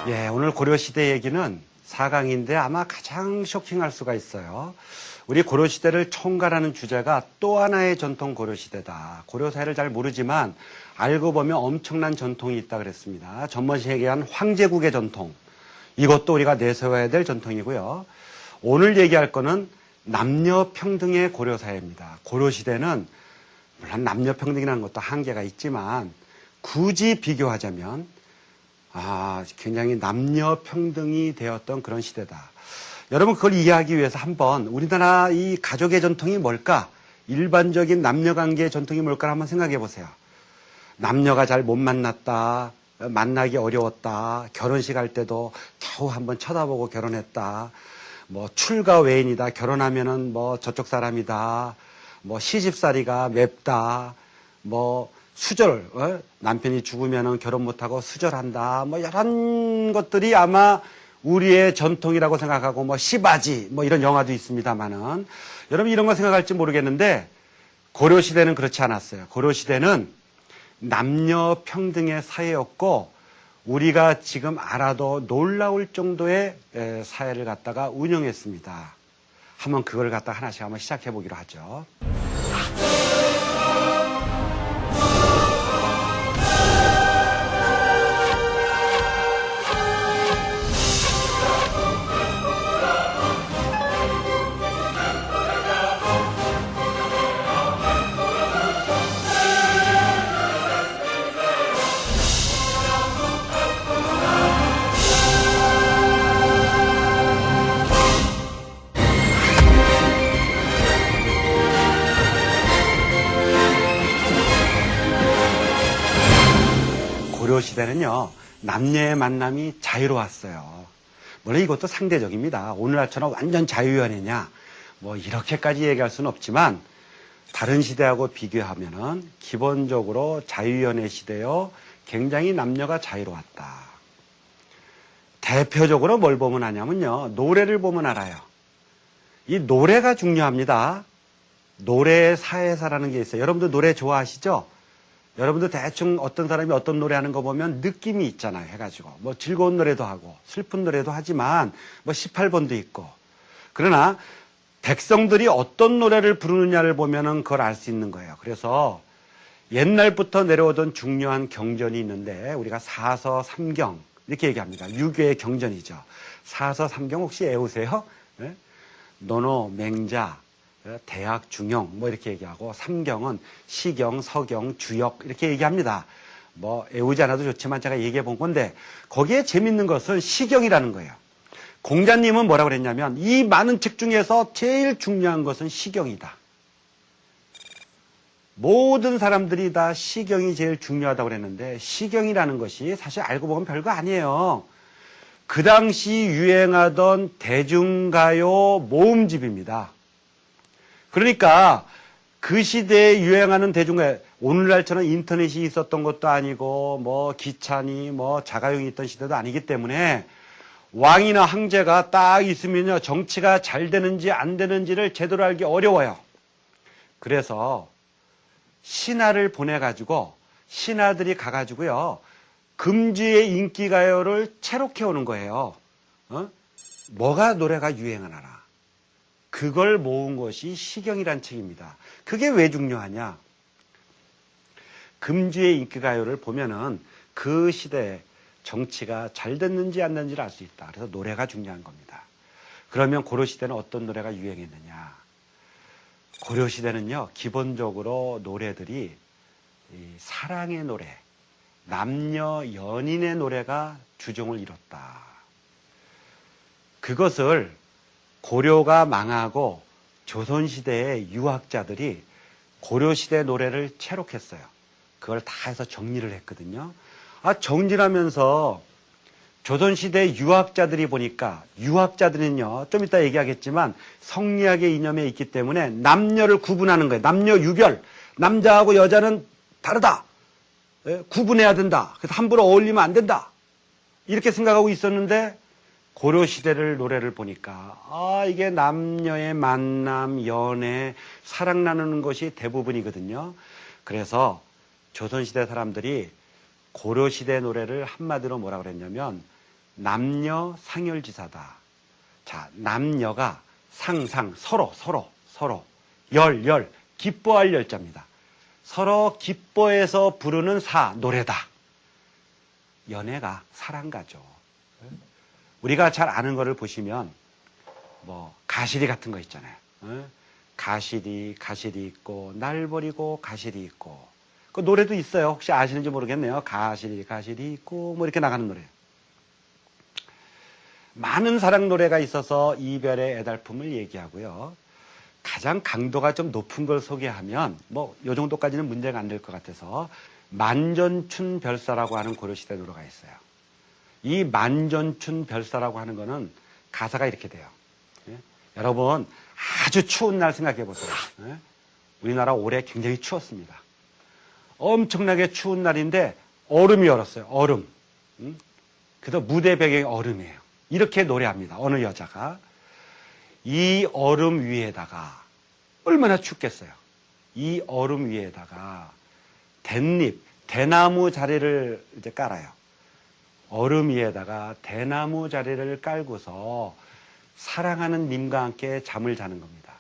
예, 오늘 고려시대 얘기는 4강인데 아마 가장 쇼킹할 수가 있어요. 우리 고려시대를 총괄하는 주제가 또 하나의 전통 고려시대다. 고려사회를 잘 모르지만 알고 보면 엄청난 전통이 있다 그랬습니다. 전번시에 얘기한 황제국의 전통. 이것도 우리가 내세워야 될 전통이고요. 오늘 얘기할 거는 남녀평등의 고려사회입니다. 고려시대는 물론 남녀평등이라는 것도 한계가 있지만 굳이 비교하자면 굉장히 남녀평등이 되었던 그런 시대다. 여러분 그걸 이해하기 위해서 한번 우리나라 이 가족의 전통이 뭘까? 일반적인 남녀관계의 전통이 뭘까 한번 생각해 보세요. 남녀가 잘 못 만났다. 만나기 어려웠다. 결혼식 할 때도 겨우 한번 쳐다보고 결혼했다. 뭐 출가 외인이다. 결혼하면은 뭐 저쪽 사람이다. 뭐 시집살이가 맵다. 뭐 수절, 남편이 죽으면은 결혼 못하고 수절한다. 뭐 이런 것들이 아마 우리의 전통이라고 생각하고 뭐 시바지 뭐 이런 영화도 있습니다만은 여러분 이런 거 생각할지 모르겠는데 고려시대는 그렇지 않았어요. 고려시대는 남녀 평등의 사회였고 우리가 지금 알아도 놀라울 정도의 사회를 갖다가 운영했습니다. 한번 그걸 갖다 하나씩 한번 시작해 보기로 하죠. 고려시대는요, 남녀의 만남이 자유로웠어요. 물론 이것도 상대적입니다. 오늘날처럼 완전 자유연애냐, 뭐 이렇게까지 얘기할 수는 없지만 다른 시대하고 비교하면은 기본적으로 자유연애 시대요, 굉장히 남녀가 자유로웠다. 대표적으로 뭘 보면 아냐면요, 노래를 보면 알아요. 이 노래가 중요합니다. 노래 사회사라는 게 있어요. 여러분들 노래 좋아하시죠? 여러분들 대충 어떤 사람이 어떤 노래 하는 거 보면 느낌이 있잖아요. 해가지고. 뭐 즐거운 노래도 하고 슬픈 노래도 하지만 뭐 18번도 있고. 그러나 백성들이 어떤 노래를 부르느냐를 보면은 그걸 알 수 있는 거예요. 그래서 옛날부터 내려오던 중요한 경전이 있는데 우리가 사서삼경 이렇게 얘기합니다. 유교의 경전이죠. 사서삼경 혹시 외우세요? 네? 논어, 맹자, 대학, 중용 뭐 이렇게 얘기하고 삼경은 시경, 서경, 주역 이렇게 얘기합니다. 뭐 외우지 않아도 좋지만 제가 얘기해 본 건데 거기에 재밌는 것은 시경이라는 거예요. 공자님은 뭐라고 그랬냐면 이 많은 책 중에서 제일 중요한 것은 시경이다. 모든 사람들이 다 시경이 제일 중요하다고 그랬는데 시경이라는 것이 사실 알고 보면 별거 아니에요. 그 당시 유행하던 대중가요 모음집입니다. 그러니까 그 시대에 유행하는 대중가요, 오늘날처럼 인터넷이 있었던 것도 아니고 뭐 기차니 뭐 자가용이 있던 시대도 아니기 때문에 왕이나 황제가 딱 있으면요 정치가 잘 되는지 안 되는지를 제대로 알기 어려워요. 그래서 신하를 보내가지고 신하들이 가가지고요 금주의 인기가요를 채록해 오는 거예요. 뭐가 노래가 유행하나 그걸 모은 것이 시경이란 책입니다. 그게 왜 중요하냐? 금주의 인기가요를 보면은 그 시대에 정치가 잘 됐는지 안 됐는지를 알 수 있다. 그래서 노래가 중요한 겁니다. 그러면 고려시대는 어떤 노래가 유행했느냐? 고려시대는요, 기본적으로 노래들이 사랑의 노래, 남녀 연인의 노래가 주종을 이뤘다. 그것을 고려가 망하고 조선시대의 유학자들이 고려시대 노래를 채록했어요. 그걸 다 해서 정리를 했거든요. 정리하면서 조선시대 유학자들이 보니까 유학자들은요, 좀 이따 얘기하겠지만 성리학의 이념에 있기 때문에 남녀를 구분하는 거예요. 남녀 유별. 남자하고 여자는 다르다. 구분해야 된다. 그래서 함부로 어울리면 안 된다. 이렇게 생각하고 있었는데 고려시대를 노래를 보니까 이게 남녀의 만남, 연애, 사랑 나누는 것이 대부분이거든요. 그래서 조선시대 사람들이 고려시대 노래를 한마디로 뭐라 그랬냐면 남녀 상열지사다. 자, 남녀가 서로, 기뻐할 열자입니다. 서로 기뻐해서 부르는 노래다. 연애가 사랑가죠. 우리가 잘 아는 거를 보시면, 가시리 같은 거 있잖아요. 가시리 있고, 날 버리고 가시리 있고. 그 노래도 있어요. 혹시 아시는지 모르겠네요. 가시리 있고, 이렇게 나가는 노래. 많은 사랑 노래가 있어서 이별의 애달픔을 얘기하고요. 가장 강도가 좀 높은 걸 소개하면 요 정도까지는 문제가 안 될 것 같아서 만전춘 별사라고 하는 고려시대 노래가 있어요. 이 만전춘 별사라고 하는 거는 가사가 이렇게 돼요. 여러분 아주 추운 날 생각해 보세요. 우리나라 올해 굉장히 추웠습니다. 엄청나게 추운 날인데 얼음이 얼었어요. 얼음. 그래서 무대 배경이 얼음이에요. 이렇게 노래합니다. 어느 여자가. 이 얼음 위에다가 얼마나 춥겠어요. 이 얼음 위에다가 대나무 자리를 이제 깔아요. 얼음 위에다가 대나무 자리를 깔고서 사랑하는 님과 함께 잠을 자는 겁니다.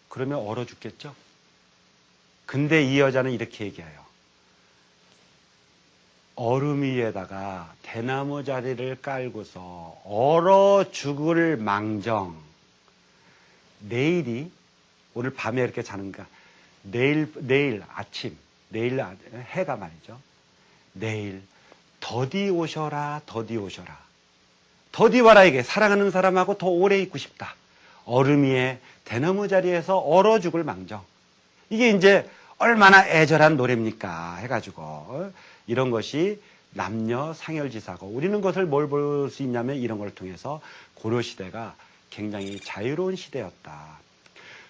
그러면 얼어 죽겠죠? 근데 이 여자는 이렇게 얘기해요. 얼음 위에다가 대나무 자리를 깔고서 얼어 죽을 망정. 내일이 오늘 밤에 이렇게 자는가? 내일 아침, 내일 해가 말이죠. 내일 더디 오셔라. 더디 와라. 이게 사랑하는 사람하고 더 오래 있고 싶다. 얼음 위에 대나무 자리에서 얼어 죽을 망정. 이게 이제 얼마나 애절한 노래입니까? 해가지고 이런 것이 남녀 상열지사고, 우리는 그것을 뭘 볼 수 있냐면 이런 걸 통해서 고려시대가 굉장히 자유로운 시대였다.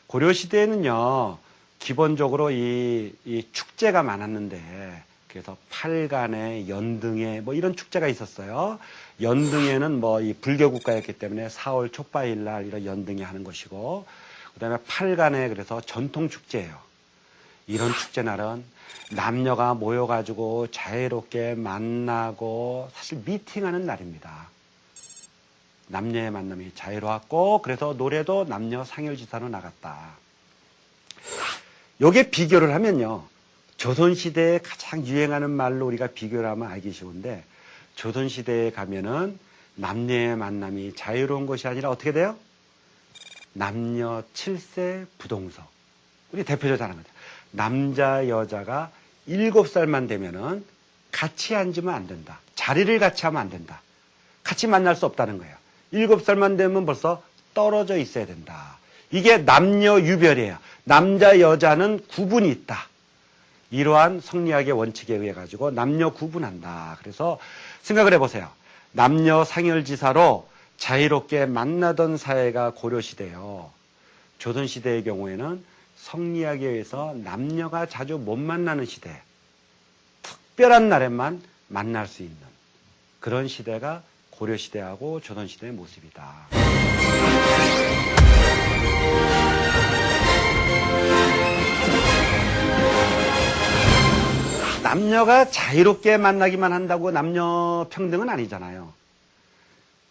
고려시대에는요, 기본적으로 이 축제가 많았는데, 그래서 팔간에, 연등에 이런 축제가 있었어요. 연등에는 이 불교 국가였기 때문에 4월 촛바일 날 이런 연등에 하는 것이고, 그 다음에 팔간에 그래서 전통 축제예요. 이런 축제 날은 남녀가 모여가지고 자유롭게 만나고 사실 미팅하는 날입니다. 남녀의 만남이 자유로웠고, 그래서 노래도 남녀 상열지사로 나갔다. 요게 비교를 하면요, 조선시대에 가장 유행하는 말로 우리가 비교를 하면 알기 쉬운데, 조선시대에 가면은 남녀의 만남이 자유로운 것이 아니라 어떻게 돼요? 남녀 7세 부동석. 우리 대표적으로 하는 거죠. 남자 여자가 7살만 되면은 같이 앉으면 안 된다. 자리를 같이 하면 안 된다. 같이 만날 수 없다는 거예요. 7살만 되면 벌써 떨어져 있어야 된다. 이게 남녀 유별이에요. 남자 여자는 구분이 있다. 이러한 성리학의 원칙에 의해 가지고 남녀 구분한다. 그래서 생각을 해보세요. 남녀 상열지사로 자유롭게 만나던 사회가 고려시대요. 조선시대의 경우에는 성리학에 의해서 남녀가 자주 못 만나는 시대, 특별한 날에만 만날 수 있는 그런 시대가 고려시대하고 조선시대의 모습이다. 남녀가 자유롭게 만나기만 한다고 남녀 평등은 아니잖아요.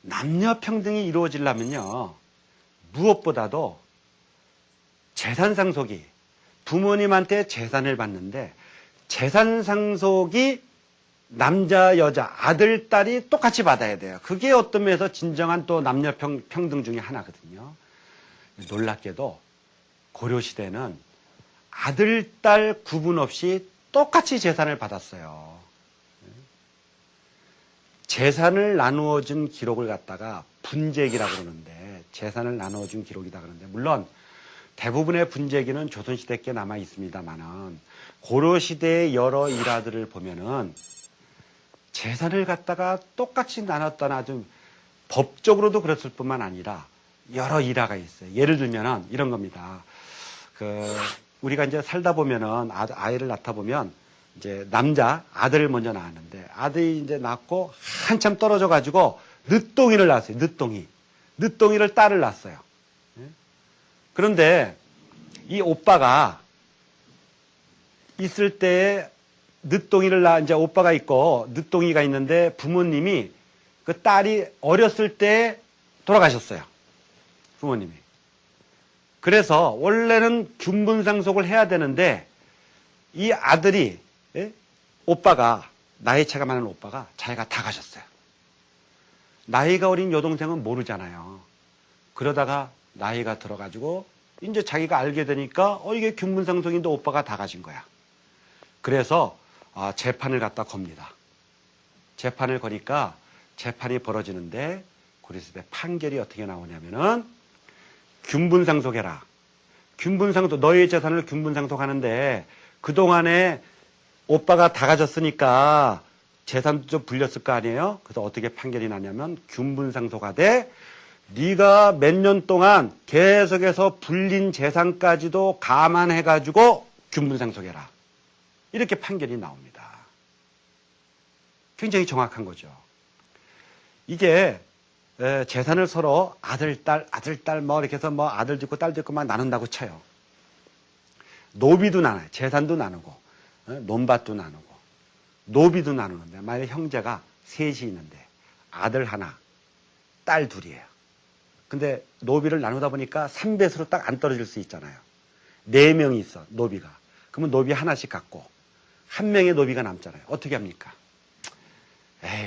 남녀 평등이 이루어지려면요, 무엇보다도 재산 상속이, 부모님한테 재산을 받는데 재산 상속이 남자, 여자, 아들, 딸이 똑같이 받아야 돼요. 그게 어떤 면에서 진정한 또 남녀 평등 중에 하나거든요. 놀랍게도 고려시대는 아들, 딸 구분 없이 똑같이 재산을 받았어요. 재산을 나누어 준 기록을 갖다가 분재기라고 그러는데, 재산을 나누어 준 기록이다 그러는데, 물론 대부분의 분재기는 조선시대 께 남아 있습니다만은 고려시대의 여러 일화들을 보면은 재산을 갖다가 똑같이 나눴다는, 아주 법적으로도 그랬을 뿐만 아니라 여러 일화가 있어요. 예를 들면은 이런 겁니다. 우리가 이제 살다 보면은 아이를 낳다 보면 이제 남자 아들을 먼저 낳았는데, 아들이 이제 낳고 한참 떨어져 가지고 늦둥이를 낳았어요. 늦둥이를 딸을 낳았어요. 그런데 이 오빠가 있을 때에 늦둥이를 이제 오빠가 있고 늦둥이가 있는데 부모님이 그 딸이 어렸을 때 돌아가셨어요. 부모님이. 그래서 원래는 균분상속을 해야 되는데 이 아들이, 예? 오빠가, 나이 차가 많은 오빠가 자기가 다 가셨어요. 나이가 어린 여동생은 모르잖아요. 그러다가 나이가 들어가지고 이제 자기가 알게 되니까 이게 균분상속인데 오빠가 다 가신 거야. 그래서 재판을 갖다 겁니다. 재판을 거니까 재판이 벌어지는데 고려시대 판결이 어떻게 나오냐면은 균분상속해라. 균분상속, 너의 재산을 균분상속하는데 그동안에 오빠가 다 가졌으니까 재산도 좀 불렸을 거 아니에요? 그래서 어떻게 판결이 나냐면 균분상속하되 네가 몇 년 동안 계속해서 불린 재산까지도 감안해가지고 균분상속해라. 이렇게 판결이 나옵니다. 굉장히 정확한 거죠. 이게 재산을 서로 아들, 딸 뭐 이렇게 해서 뭐 아들도 있고 딸도 있고 막 나눈다고 쳐요. 노비도 나눠요. 재산도 나누고 논밭도 나누고 노비도 나누는데 만약에 형제가 셋이 있는데 아들 하나, 딸 둘이에요. 근데 노비를 나누다 보니까 3배수로 딱 안 떨어질 수 있잖아요. 4명이 있어, 노비가. 그러면 노비 하나씩 갖고 한 명의 노비가 남잖아요. 어떻게 합니까?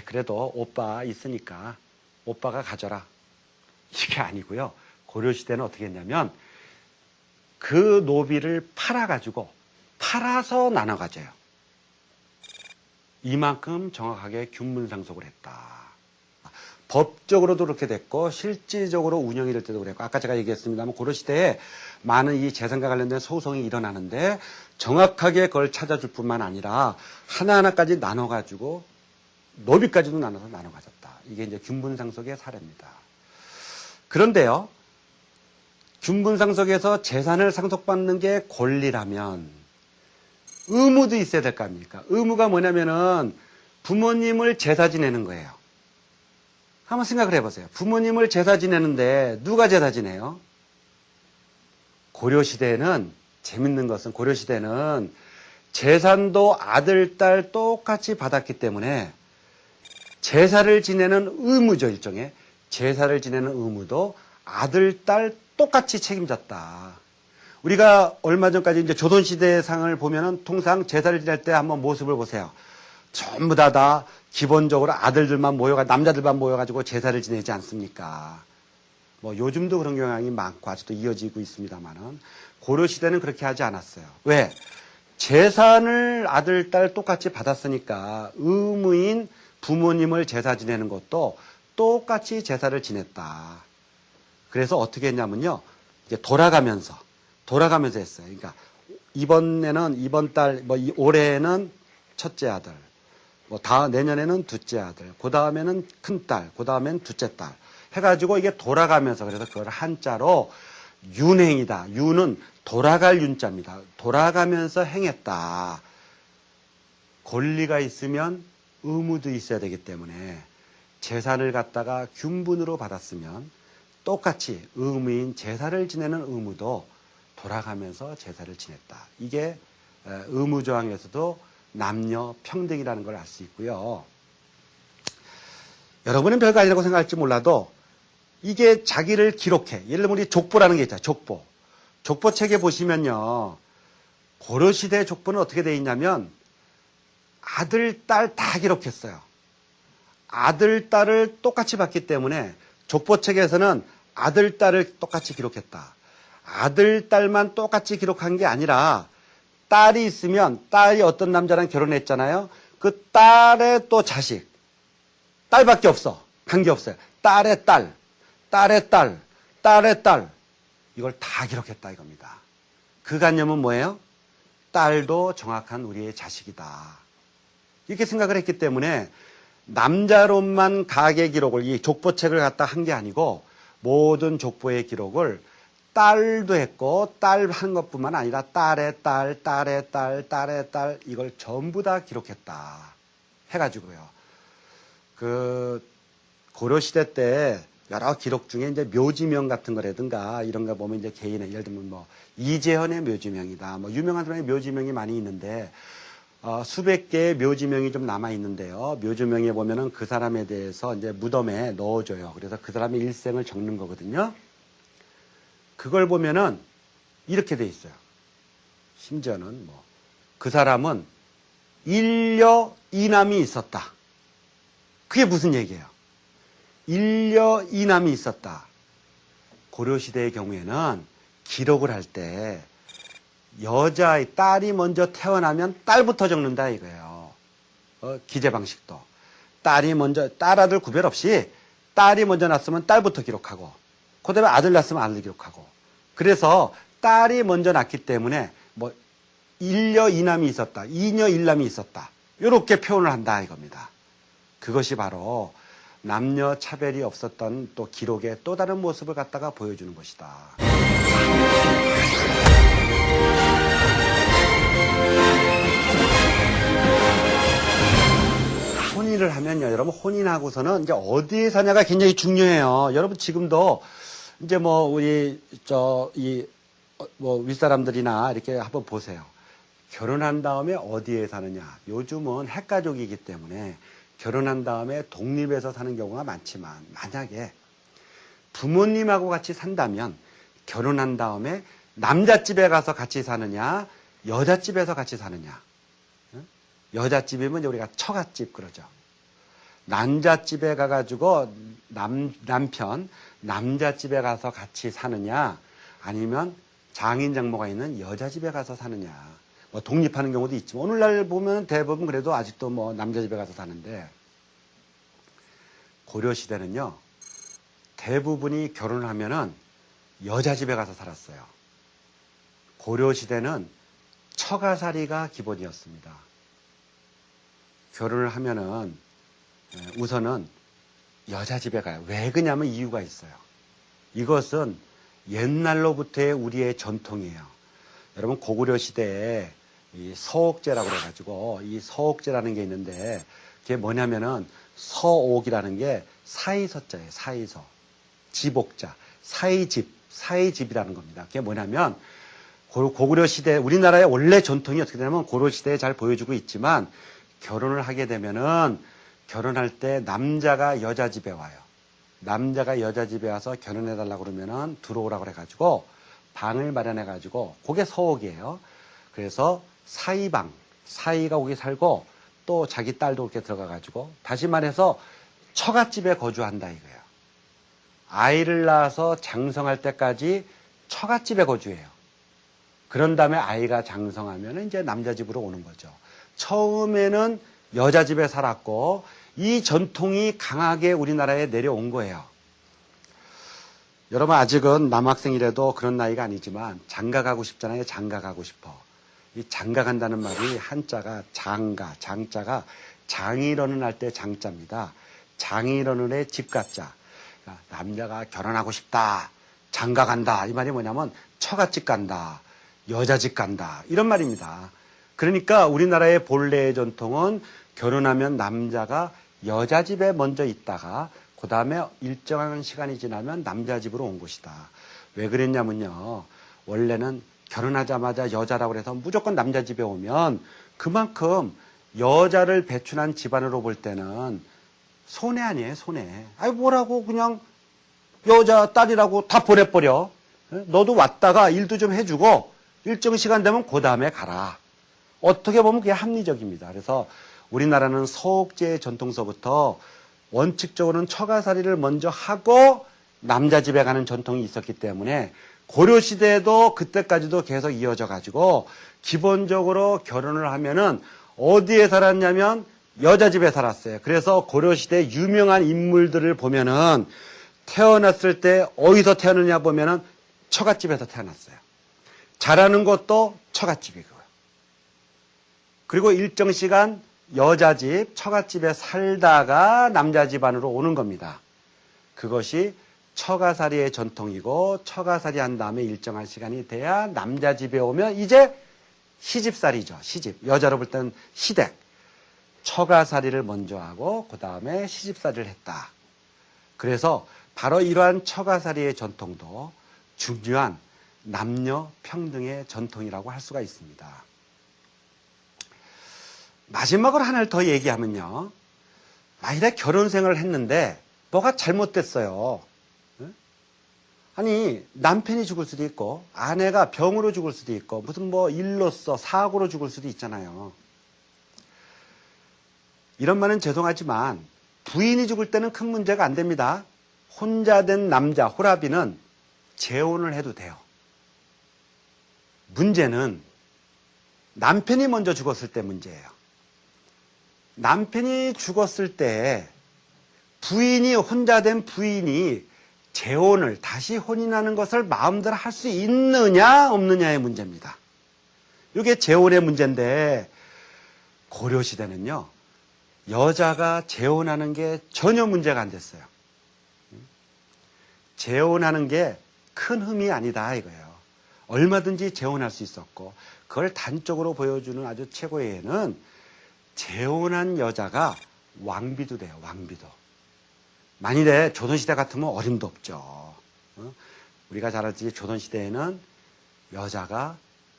그래도 오빠 있으니까 오빠가 가져라. 이게 아니고요. 고려시대는 어떻게 했냐면 그 노비를 팔아서 나눠 가져요. 이만큼 정확하게 균분상속을 했다. 법적으로도 그렇게 됐고 실질적으로 운영이 될 때도 그랬고 아까 제가 얘기했습니다만 고려시대에 많은 이 재산과 관련된 소송이 일어나는데 정확하게 그걸 찾아줄 뿐만 아니라 하나하나까지 나눠가지고 노비까지도 나눠서 나눠 가졌다. 이게 이제 균분상속의 사례입니다. 그런데요, 균분상속에서 재산을 상속받는 게 권리라면 의무도 있어야 될 거 아닙니까? 의무가 뭐냐면은 부모님을 제사 지내는 거예요. 한번 생각을 해보세요. 부모님을 제사 지내는데 누가 제사 지내요? 고려시대에는 재밌는 것은 고려시대는 재산도 아들, 딸 똑같이 받았기 때문에 제사를 지내는 의무죠, 일종의. 제사를 지내는 의무도 아들, 딸 똑같이 책임졌다. 우리가 얼마 전까지 이제 조선시대상을 보면은 통상 제사를 지낼 때 한번 모습을 보세요. 전부 다 기본적으로 아들들만 남자들만 모여가지고 제사를 지내지 않습니까? 뭐 요즘도 그런 경향이 많고 아직도 이어지고 있습니다만은 고려시대는 그렇게 하지 않았어요. 왜? 재산을 아들, 딸 똑같이 받았으니까 의무인 부모님을 제사 지내는 것도 똑같이 제사를 지냈다. 그래서 어떻게 했냐면요. 이제 돌아가면서 했어요. 그러니까 이번 달, 올해는 첫째 아들, 내년에는 둘째 아들, 그 다음에는 큰딸, 그 다음엔 둘째 딸. 해가지고 이게 돌아가면서 그래서 그걸 한자로 윤행이다. 윤은 돌아갈 윤자입니다. 돌아가면서 행했다. 권리가 있으면 의무도 있어야 되기 때문에 재산을 갖다가 균분으로 받았으면 똑같이 의무인 제사를 지내는 의무도 돌아가면서 제사를 지냈다. 이게 의무조항에서도 남녀 평등이라는 걸 알 수 있고요. 여러분은 별거 아니라고 생각할지 몰라도 이게 자기를 기록해. 예를 들면 우리 족보라는 게 있잖아요. 족보. 족보책에 보시면요. 고려시대 족보는 어떻게 되어 있냐면 아들, 딸 다 기록했어요. 아들, 딸을 똑같이 봤기 때문에 족보책에서는 아들, 딸을 똑같이 기록했다. 아들, 딸만 똑같이 기록한 게 아니라 딸이 있으면 딸이 어떤 남자랑 결혼했잖아요. 그 딸의 또 자식. 딸밖에 없어. 관계없어요. 딸의 딸, 딸의 딸, 딸의 딸. 이걸 다 기록했다 이겁니다. 그 관념은 뭐예요? 딸도 정확한 우리의 자식이다. 이렇게 생각을 했기 때문에 남자로만 가계 기록을 이 족보책을 갖다 한 게 아니고 모든 족보의 기록을 딸도 했고 딸 한 것뿐만 아니라 딸의 딸, 딸의 딸, 딸의 딸 이걸 전부 다 기록했다 해가지고요. 그 고려시대 때 여러 기록 중에 이제 묘지명 같은 거라든가 이런 거 보면 이제 개인의 예를 들면 뭐 이재헌의 묘지명이다. 뭐 유명한 사람의 묘지명이 많이 있는데 수백 개의 묘지명이 좀 남아 있는데요. 묘지명에 보면은 그 사람에 대해서 이제 무덤에 넣어줘요. 그래서 그 사람의 일생을 적는 거거든요. 그걸 보면은 이렇게 돼 있어요. 심지어는 그 사람은 일녀 이남이 있었다. 그게 무슨 얘기예요? 일녀 이남이 있었다. 고려시대의 경우에는 기록을 할 때 여자의 딸이 먼저 태어나면 딸부터 적는다 이거예요. 기재 방식도. 딸 아들 구별 없이 딸이 먼저 낳았으면 딸부터 기록하고, 그 다음에 아들 낳았으면 아들 기록하고. 그래서 딸이 먼저 낳기 때문에 일녀 이남이 있었다, 이녀 일남이 있었다, 이렇게 표현을 한다 이겁니다. 그것이 바로 남녀 차별이 없었던 또 기록의 또 다른 모습을 갖다가 보여주는 것이다. 혼인을 하면요, 여러분, 혼인하고서는 이제 어디에 사냐가 굉장히 중요해요. 여러분, 지금도 이제 우리 윗사람들이나 이렇게 한번 보세요. 결혼한 다음에 어디에 사느냐. 요즘은 핵가족이기 때문에 결혼한 다음에 독립해서 사는 경우가 많지만, 만약에 부모님하고 같이 산다면 결혼한 다음에 남자집에 가서 같이 사느냐, 여자집에서 같이 사느냐. 여자집이면 우리가 처갓집 그러죠. 남자집에 가가지고 남편 남자집에 가서 같이 사느냐, 아니면 장인 장모가 있는 여자집에 가서 사느냐. 독립하는 경우도 있지만 오늘날 보면 대부분 그래도 아직도 남자집에 가서 사는데, 고려시대는요 대부분이 결혼을 하면은 여자집에 가서 살았어요. 고려시대는 처가살이가 기본이었습니다. 결혼을 하면은 우선은 여자집에 가요. 왜 그러냐면 이유가 있어요. 이것은 옛날로부터의 우리의 전통이에요. 여러분, 고구려 시대에 이 서옥제라고 그래가지고, 이 서옥제라는 게 있는데, 그게 뭐냐면은 서옥이라는 게 사이서자예요. 사이서. 집옥자. 사이집이라는 겁니다. 그게 뭐냐면, 고구려 시대, 우리나라의 원래 전통이 어떻게 되냐면 고려 시대에 잘 보여주고 있지만, 결혼을 하게 되면은 결혼할 때 남자가 여자 집에 와요. 남자가 여자 집에 와서 결혼해달라고 그러면은 들어오라고 그래가지고 방을 마련해가지고, 그게 서옥이에요. 그래서 사이방, 사이가 거기 살고 또 자기 딸도 이렇게 들어가가지고, 다시 말해서 처갓집에 거주한다 이거예요. 아이를 낳아서 장성할 때까지 처갓집에 거주해요. 그런 다음에 아이가 장성하면 이제 남자 집으로 오는 거죠. 처음에는 여자 집에 살았고, 이 전통이 강하게 우리나라에 내려온 거예요. 여러분, 아직은 남학생이라도 그런 나이가 아니지만 장가 가고 싶잖아요. 장가 가고 싶어. 이 장가 간다는 말이 한자가 장자가 장이러는 할 때 장자입니다. 장이러는의 집가자. 그러니까 남자가 결혼하고 싶다, 장가 간다, 이 말이 뭐냐면 처갓집 간다, 여자집 간다, 이런 말입니다. 그러니까 우리나라의 본래의 전통은 결혼하면 남자가 여자 집에 먼저 있다가 그 다음에 일정한 시간이 지나면 남자 집으로 온 것이다. 왜 그랬냐면요, 원래는 결혼하자마자 여자라고 해서 무조건 남자 집에 오면 그만큼 여자를 배출한 집안으로 볼 때는 손해 아니에요, 손해. 아이, 뭐라고 그냥 여자 딸이라고 다 보내버려. 너도 왔다가 일도 좀 해주고 일정 시간 되면 그 다음에 가라. 어떻게 보면 그게 합리적입니다. 그래서 우리나라는 서옥제의 전통서부터 원칙적으로는 처가살이를 먼저 하고 남자 집에 가는 전통이 있었기 때문에 고려시대에도 그때까지도 계속 이어져 가지고, 기본적으로 결혼을 하면은 어디에 살았냐면 여자 집에 살았어요. 그래서 고려시대 유명한 인물들을 보면은 태어났을 때 어디서 태어났냐 보면은 처갓집에서 태어났어요. 자라는 것도 처갓집이고요. 그리고 일정 시간 여자 집, 처갓집에 살다가 남자 집안으로 오는 겁니다. 그것이 처가살이의 전통이고, 처가살이 한 다음에 일정한 시간이 돼야 남자 집에 오면 이제 시집살이죠. 시집. 여자로 볼 때는 시댁. 처가살이를 먼저 하고 그 다음에 시집살이를 했다. 그래서 바로 이러한 처가살이의 전통도 중요한 남녀 평등의 전통이라고 할 수가 있습니다. 마지막으로 하나를 더 얘기하면요. 만일에 결혼 생활을 했는데 뭐가 잘못됐어요. 아니, 남편이 죽을 수도 있고, 아내가 병으로 죽을 수도 있고, 무슨 뭐 일로서 사고로 죽을 수도 있잖아요. 이런 말은 죄송하지만 부인이 죽을 때는 큰 문제가 안 됩니다. 혼자 된 남자, 호라비는 재혼을 해도 돼요. 문제는 남편이 먼저 죽었을 때 문제예요. 남편이 죽었을 때 부인이, 혼자 된 부인이 재혼을, 다시 혼인하는 것을 마음대로 할 수 있느냐 없느냐의 문제입니다. 이게 재혼의 문제인데, 고려시대는요, 여자가 재혼하는 게 전혀 문제가 안 됐어요. 재혼하는 게 큰 흠이 아니다 이거예요. 얼마든지 재혼할 수 있었고, 그걸 단적으로 보여주는 아주 최고의 예는 재혼한 여자가 왕비도 돼요. 왕비도. 만일에 조선시대 같으면 어림도 없죠. 우리가 잘 알지, 조선시대에는 여자가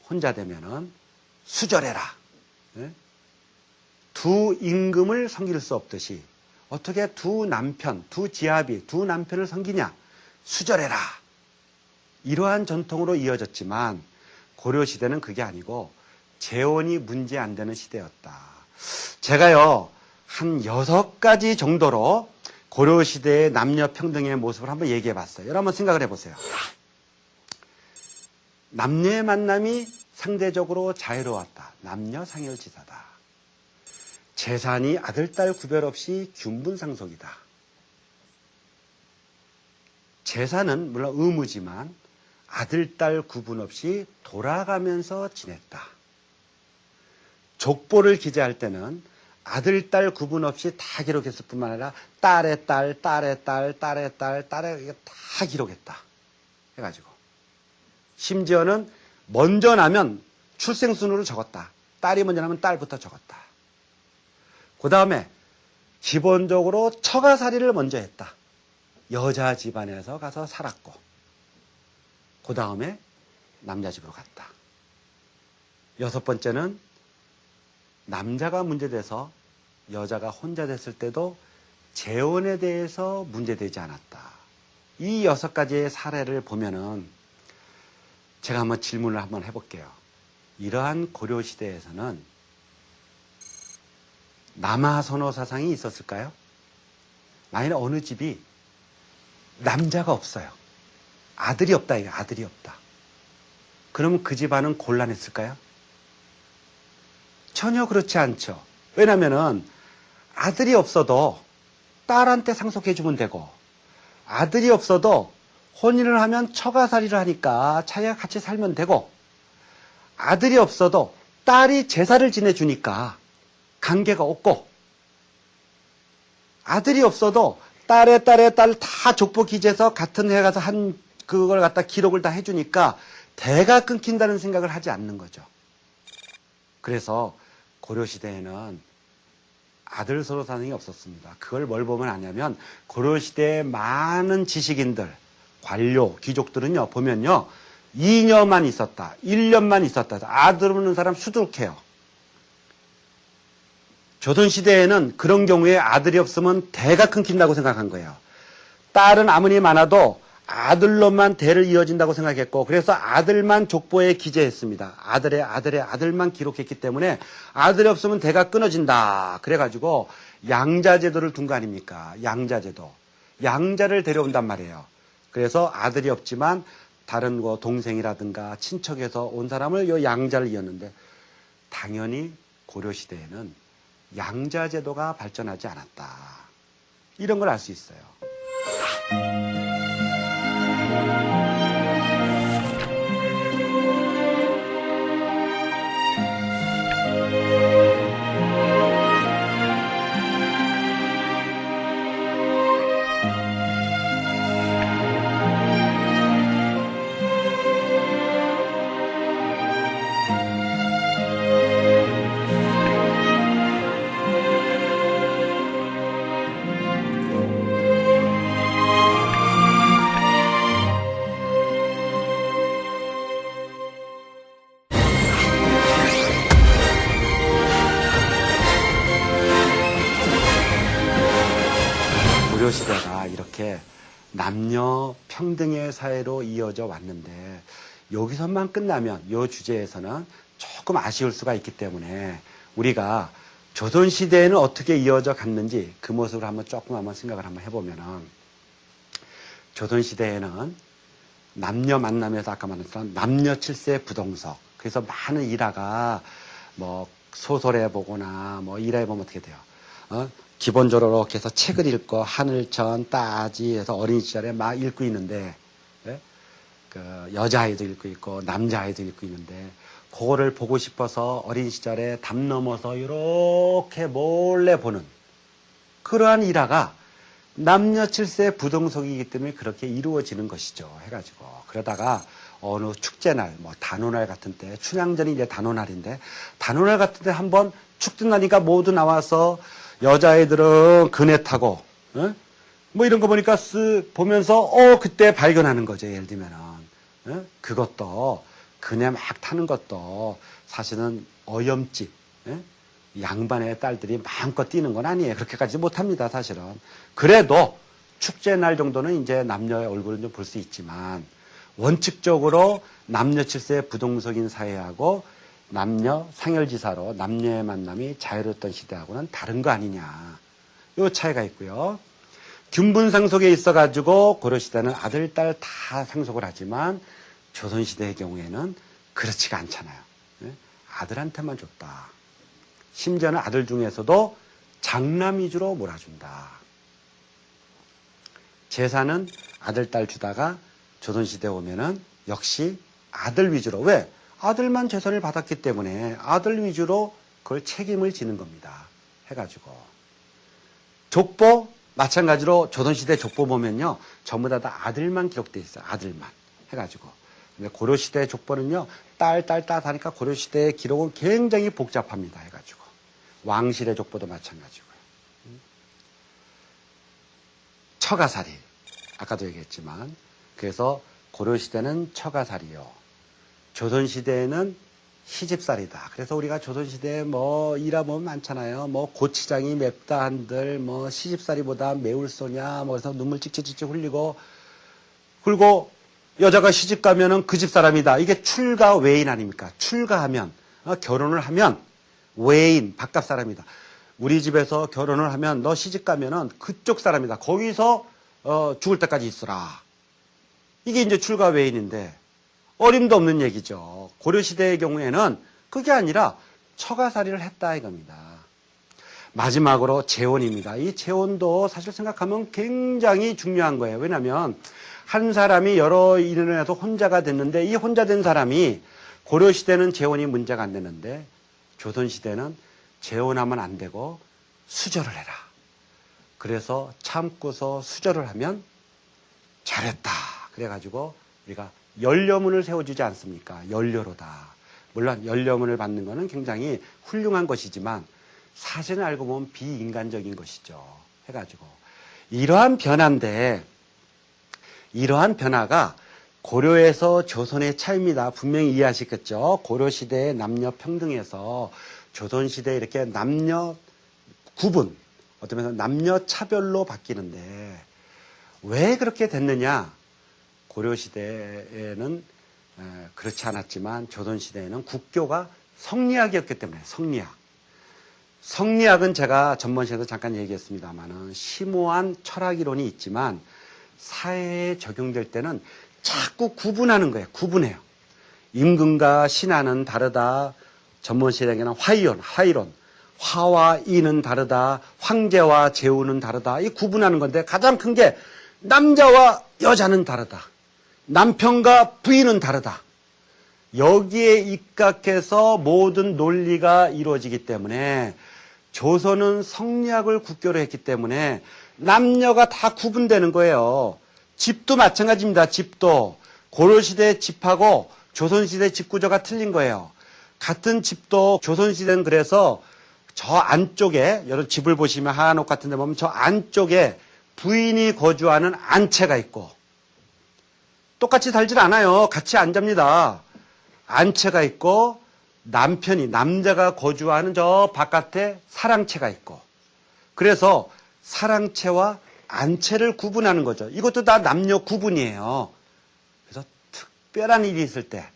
혼자 되면은 수절해라. 두 임금을 섬길 수 없듯이 어떻게 두 남편, 두 지아비, 두 남편을 섬기냐? 수절해라. 이러한 전통으로 이어졌지만 고려시대는 그게 아니고 재혼이 문제 안 되는 시대였다. 제가요, 한 6가지 정도로 고려시대의 남녀 평등의 모습을 한번 얘기해 봤어요. 여러분 한번 생각을 해보세요. 남녀의 만남이 상대적으로 자유로웠다. 남녀 상열지사다. 재산이 아들, 딸 구별 없이 균분상속이다. 재산은 물론 의무지만 아들, 딸 구분 없이 돌아가면서 지냈다. 족보를 기재할 때는 아들, 딸 구분 없이 다 기록했을 뿐만 아니라 딸의 딸, 딸의 딸, 딸의 딸, 딸의 다 기록했다. 해가지고. 심지어는 먼저 나면 출생순으로 적었다. 딸이 먼저 나면 딸부터 적었다. 그 다음에 기본적으로 처가살이를 먼저 했다. 여자 집안에서 가서 살았고, 그 다음에 남자 집으로 갔다. 6번째는 남자가 문제돼서 여자가 혼자 됐을 때도 재혼에 대해서 문제되지 않았다. 이 6가지의 사례를 보면은 제가 한번 질문을 한번 해볼게요. 이러한 고려시대에서는 남아선호 사상이 있었을까요? 만약에 어느 집이 남자가 없어요. 아들이 없다, 이거 아들이 없다. 그러면 그 집안은 곤란했을까요? 전혀 그렇지 않죠. 왜냐면은 아들이 없어도 딸한테 상속해주면 되고, 아들이 없어도 혼인을 하면 처가살이를 하니까 자기가 같이 살면 되고, 아들이 없어도 딸이 제사를 지내주니까 관계가 없고, 아들이 없어도 딸의 딸 다 족보 기재해서 같은 해 가서 한 그걸 갖다 기록을 다 해주니까 대가 끊긴다는 생각을 하지 않는 거죠. 그래서 고려시대에는 아들 서로 사랑이 없었습니다. 그걸 뭘 보면 아냐면 고려시대의 많은 지식인들, 관료, 귀족들은요, 보면요, 2년만 있었다, 1년만 있었다. 아들 없는 사람 수두룩해요. 조선시대에는 그런 경우에 아들이 없으면 대가 끊긴다고 생각한 거예요. 딸은 아무리 많아도 아들로만 대를 이어진다고 생각했고, 그래서 아들만 족보에 기재했습니다. 아들만 기록했기 때문에 아들이 없으면 대가 끊어진다. 그래가지고 양자제도를 둔 거 아닙니까? 양자제도. 양자를 데려온단 말이에요. 그래서 아들이 없지만 다른 동생이라든가 친척에서 온 사람을 이 양자를 이었는데, 당연히 고려시대에는 양자제도가 발전하지 않았다. 이런 걸 알 수 있어요. 고려시대가 이렇게 남녀 평등의 사회로 이어져 왔는데 여기서만 끝나면 이 주제에서는 조금 아쉬울 수가 있기 때문에 우리가 조선시대에는 어떻게 이어져 갔는지 그 모습을 한번 생각을 한번 해보면은 조선시대에는 남녀 만남에서 아까 말했던 남녀 칠세 부동석. 그래서 많은 일화가 뭐 소설에 보거나 뭐 일화에 보면 어떻게 돼요? 기본적으로 이렇게 해서 책을 읽고 하늘천 따지 해서 어린 시절에 막 읽고 있는데 예? 그 여자아이도 읽고 있고 남자아이도 읽고 있는데 그거를 보고 싶어서 어린 시절에 담 넘어서 이렇게 몰래 보는 그러한 일화가 남녀 칠세 부동석이기 때문에 그렇게 이루어지는 것이죠. 해가지고 그러다가 어느 축제날, 뭐 단오날 같은 때, 춘향전이 이제 단오날인데 단오날 같은 때 한번 축제나니까 모두 나와서 여자애들은 그네 타고, 뭐 이런 거 보니까 보면서 그때 발견하는 거죠. 예를 들면은 그것도 그네 막 타는 것도 사실은 어염집. 양반의 딸들이 마음껏 뛰는 건 아니에요. 그렇게까지 못합니다, 사실은. 그래도 축제날 정도는 이제 남녀의 얼굴을 좀 볼 수 있지만, 원칙적으로 남녀 칠세 부동석인 사회하고 남녀 상열지사로 남녀의 만남이 자유로웠던 시대하고는 다른 거 아니냐. 요 차이가 있고요. 균분상속에 있어가지고 고려시대는 아들, 딸 다 상속을 하지만 조선시대의 경우에는 그렇지가 않잖아요. 아들한테만 줬다. 심지어는 아들 중에서도 장남 위주로 몰아준다. 재산은 아들, 딸 주다가 조선시대 오면은 역시 아들 위주로. 왜? 아들만 재산을 받았기 때문에 아들 위주로 그걸 책임을 지는 겁니다. 해가지고. 족보, 마찬가지로 조선시대 족보 보면요. 전부 다 아들만 기록되어 있어요. 아들만. 해가지고. 근데 고려시대 족보는요. 딸 하니까 고려시대의 기록은 굉장히 복잡합니다. 해가지고. 왕실의 족보도 마찬가지고요. 처가살이. 아까도 얘기했지만. 그래서 고려시대는 처가살이요. 조선시대에는 시집살이다. 그래서 우리가 조선시대에 뭐 일화보면 많잖아요. 뭐 고치장이 맵다 한들 뭐 시집살이보다 매울 소냐 뭐 그래서 눈물 찍찍찍찍 흘리고 그리고 여자가 시집 가면은 그 집 사람이다. 이게 출가 외인 아닙니까? 출가하면 결혼을 하면 외인 바깥 사람이다. 우리 집에서 결혼을 하면 너 시집 가면은 그쪽 사람이다. 거기서 죽을 때까지 있어라. 이게 이제 출가 외인인데 어림도 없는 얘기죠. 고려시대의 경우에는 그게 아니라 처가살이를 했다 이겁니다. 마지막으로 재혼입니다. 이 재혼도 사실 생각하면 굉장히 중요한 거예요. 왜냐하면 한 사람이 여러 일을 해서 혼자가 됐는데 이 혼자 된 사람이 고려시대는 재혼이 문제가 안 되는데 조선시대는 재혼하면 안 되고 수절을 해라. 그래서 참고서 수절을 하면 잘했다. 그래가지고 우리가 연료문을 세워주지 않습니까? 연료로다. 물론 연료문을 받는 것은 굉장히 훌륭한 것이지만 사실은 알고 보면 비인간적인 것이죠. 해가지고 이러한 변화인데 이러한 변화가 고려에서 조선의 차이입니다. 분명히 이해하시겠죠? 고려시대의 남녀 평등에서 조선시대에 이렇게 남녀 구분, 어떤 면에서 남녀 차별로 바뀌는데 왜 그렇게 됐느냐? 고려시대에는 그렇지 않았지만 조선시대에는 국교가 성리학이었기 때문에 성리학. 성리학은 제가 전번 시간에도 잠깐 얘기했습니다만은 심오한 철학 이론이 있지만 사회에 적용될 때는 자꾸 구분하는 거예요. 구분해요. 임금과 신하는 다르다. 전번 시대에는 화이론. 화와 이는 다르다. 황제와 제후는 다르다. 이 구분하는 건데 가장 큰 게 남자와 여자는 다르다. 남편과 부인은 다르다. 여기에 입각해서 모든 논리가 이루어지기 때문에 조선은 성리학을 국교로 했기 때문에 남녀가 다 구분되는 거예요. 집도 마찬가지입니다. 집도. 고려시대 집하고 조선시대 집 구조가 틀린 거예요. 같은 집도 조선시대는 그래서 저 안쪽에 여러분 집을 보시면 한옥 같은 데 보면 저 안쪽에 부인이 거주하는 안채가 있고 똑같이 살질 않아요. 같이 안 잡니다. 안채가 있고 남자가 거주하는 저 바깥에 사랑채가 있고 그래서 사랑채와 안채를 구분하는 거죠. 이것도 다 남녀 구분이에요. 그래서 특별한 일이 있을 때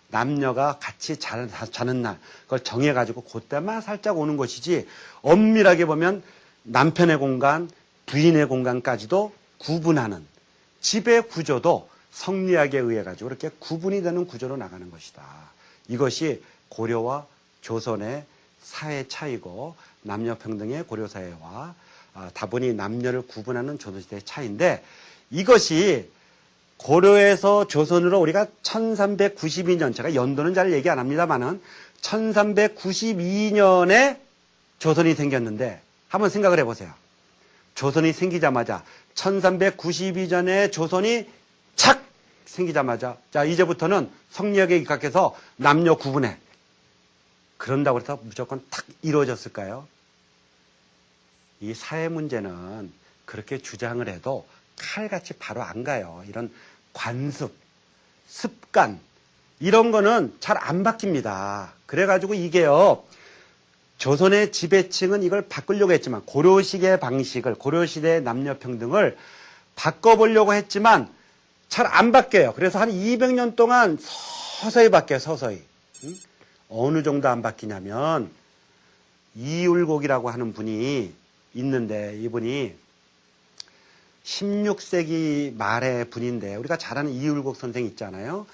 남녀가 같이 자는 날 그걸 정해가지고 그때만 살짝 오는 것이지 엄밀하게 보면 남편의 공간, 부인의 공간까지도 구분하는 집의 구조도 성리학에 의해 가지고 이렇게 구분이 되는 구조로 나가는 것이다. 이것이 고려와 조선의 사회 차이고 남녀평등의 고려사회와 다분히 남녀를 구분하는 조선시대의 차이인데 이것이 고려에서 조선으로 우리가 1392년, 제가 연도는 잘 얘기 안 합니다만은 1392년에 조선이 생겼는데 한번 생각을 해보세요. 조선이 생기자마자 1392년에 조선이 착 생기자마자 자 이제부터는 성리학에 입각해서 남녀 구분해. 그런다고 해서 무조건 탁 이루어졌을까요? 이 사회 문제는 그렇게 주장을 해도 칼같이 바로 안 가요. 이런 관습, 습관 이런 거는 잘 안 바뀝니다. 그래가지고 이게요. 조선의 지배층은 이걸 바꾸려고 했지만 고려식의 방식을 고려시대의 남녀평등을 바꿔보려고 했지만 잘 안 바뀌어요. 그래서 한 200년 동안 서서히 바뀌어요. 서서히. 어느 정도 안 바뀌냐면 이율곡이라고 하는 분이 있는데 이분이 16세기 말의 분인데 우리가 잘 아는 이율곡 선생 있잖아요.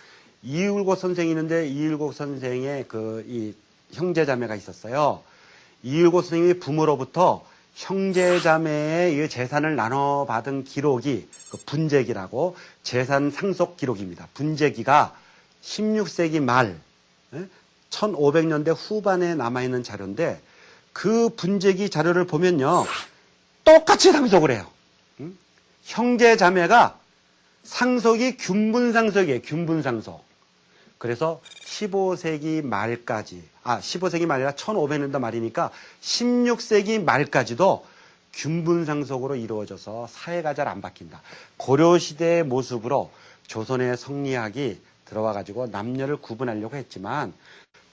이율곡 선생이 있는데 이율곡 선생의 이 형제자매가 있었어요. 이율곡 선생님이 부모로부터 형제자매의 재산을 나눠받은 기록이 분재기라고 재산 상속 기록입니다. 분재기가 16세기 말 1500년대 후반에 남아있는 자료인데 그 분재기 자료를 보면요. 똑같이 상속을 해요. 형제자매가 상속이 균분상속이에요. 균분상속. 그래서 15세기 말까지 15세기 말이라 1500년대 말이니까 16세기 말까지도 균분상속으로 이루어져서 사회가 잘 안 바뀐다. 고려시대의 모습으로 조선의 성리학이 들어와 가지고 남녀를 구분하려고 했지만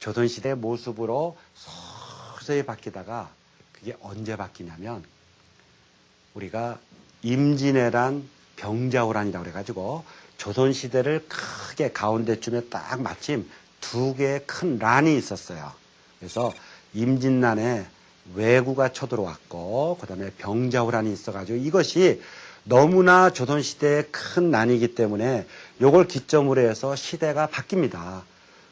조선시대의 모습으로 서서히 바뀌다가 그게 언제 바뀌냐면 우리가 임진왜란 병자호란이라고 그래가지고 조선시대를 크게 가운데쯤에 딱 마침 두 개의 큰 란이 있었어요. 그래서 임진란에 왜구가 쳐들어왔고 그 다음에 병자호란이 있어가지고 이것이 너무나 조선시대의 큰 난이기 때문에 이걸 기점으로 해서 시대가 바뀝니다.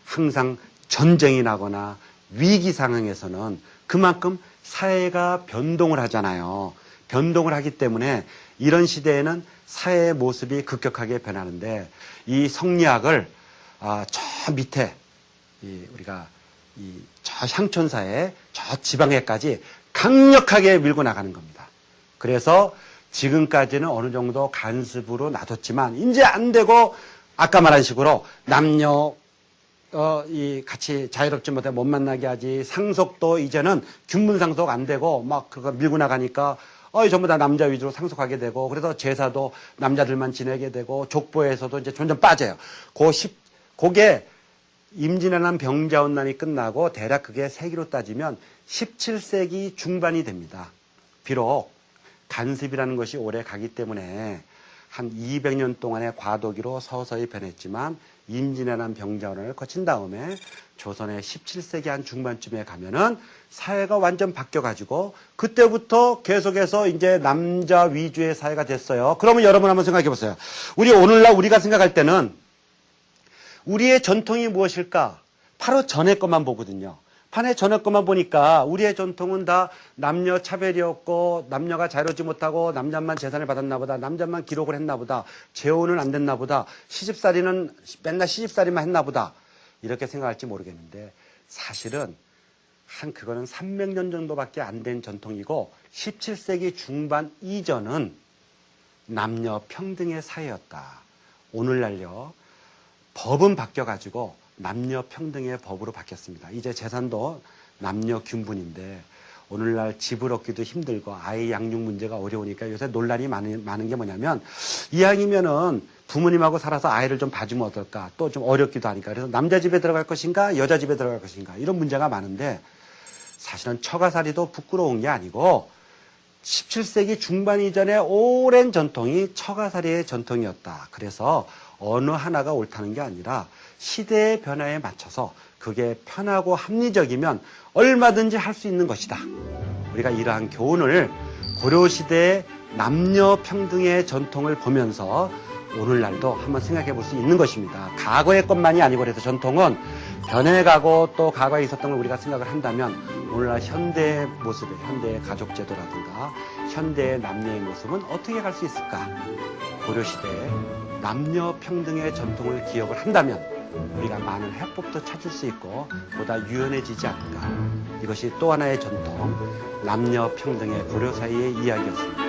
항상 전쟁이 나거나 위기 상황에서는 그만큼 사회가 변동을 하잖아요. 변동을 하기 때문에 이런 시대에는 사회의 모습이 급격하게 변하는데 이 성리학을 저 밑에 우리가 저 향촌사회 저 지방에까지 강력하게 밀고 나가는 겁니다. 그래서 지금까지는 어느 정도 간섭으로 놔뒀지만 이제 안 되고 아까 말한 식으로 남녀 같이 자유롭지 못해 못 만나게 하지 상속도 이제는 균분상속 안 되고 막 그거 밀고 나가니까 전부 다 남자 위주로 상속하게 되고 그래서 제사도 남자들만 지내게 되고 족보에서도 이제 점점 빠져요. 그게 임진왜란 병자호란이 끝나고 대략 그게 세기로 따지면 17세기 중반이 됩니다. 비록 간섭이라는 것이 오래 가기 때문에 한 200년 동안의 과도기로 서서히 변했지만 임진왜란 병자호란을 거친 다음에 조선의 17세기 한 중반쯤에 가면은 사회가 완전 바뀌어가지고 그때부터 계속해서 이제 남자 위주의 사회가 됐어요. 그러면 여러분 한번 생각해 보세요. 오늘날 우리가 생각할 때는 우리의 전통이 무엇일까? 바로 전에 것만 보거든요. 전에 것만 보니까 우리의 전통은 다 남녀 차별이었고 남녀가 자유롭지 못하고 남자만 재산을 받았나 보다. 남자만 기록을 했나 보다. 재혼은 안 됐나 보다. 시집살이는 맨날 시집살이만 했나 보다. 이렇게 생각할지 모르겠는데 사실은 그거는 300년 정도밖에 안 된 전통이고 17세기 중반 이전은 남녀 평등의 사회였다. 오늘날요. 법은 바뀌어가지고 남녀 평등의 법으로 바뀌었습니다. 이제 재산도 남녀 균분인데 오늘날 집을 얻기도 힘들고 아이 양육 문제가 어려우니까 요새 논란이 많은 게 뭐냐면 이왕이면은 부모님하고 살아서 아이를 좀 봐주면 어떨까? 또 좀 어렵기도 하니까. 그래서 남자 집에 들어갈 것인가? 여자 집에 들어갈 것인가? 이런 문제가 많은데 사실은 처가살이도 부끄러운 게 아니고 17세기 중반 이전에 오랜 전통이 처가살이의 전통이었다. 그래서 어느 하나가 옳다는 게 아니라 시대의 변화에 맞춰서 그게 편하고 합리적이면 얼마든지 할 수 있는 것이다. 우리가 이러한 교훈을 고려시대의 남녀 평등의 전통을 보면서 오늘날도 한번 생각해 볼 수 있는 것입니다. 과거의 것만이 아니고 그래서 전통은 변해가고 또 과거에 있었던 걸 우리가 생각을 한다면 오늘날 현대의 모습에 현대의 가족제도라든가 현대의 남녀의 모습은 어떻게 갈 수 있을까? 고려시대의 남녀 평등의 전통을 기억을 한다면 우리가 많은 해법도 찾을 수 있고 보다 유연해지지 않을까. 이것이 또 하나의 전통, 남녀 평등의 고려 사이의 이야기였습니다.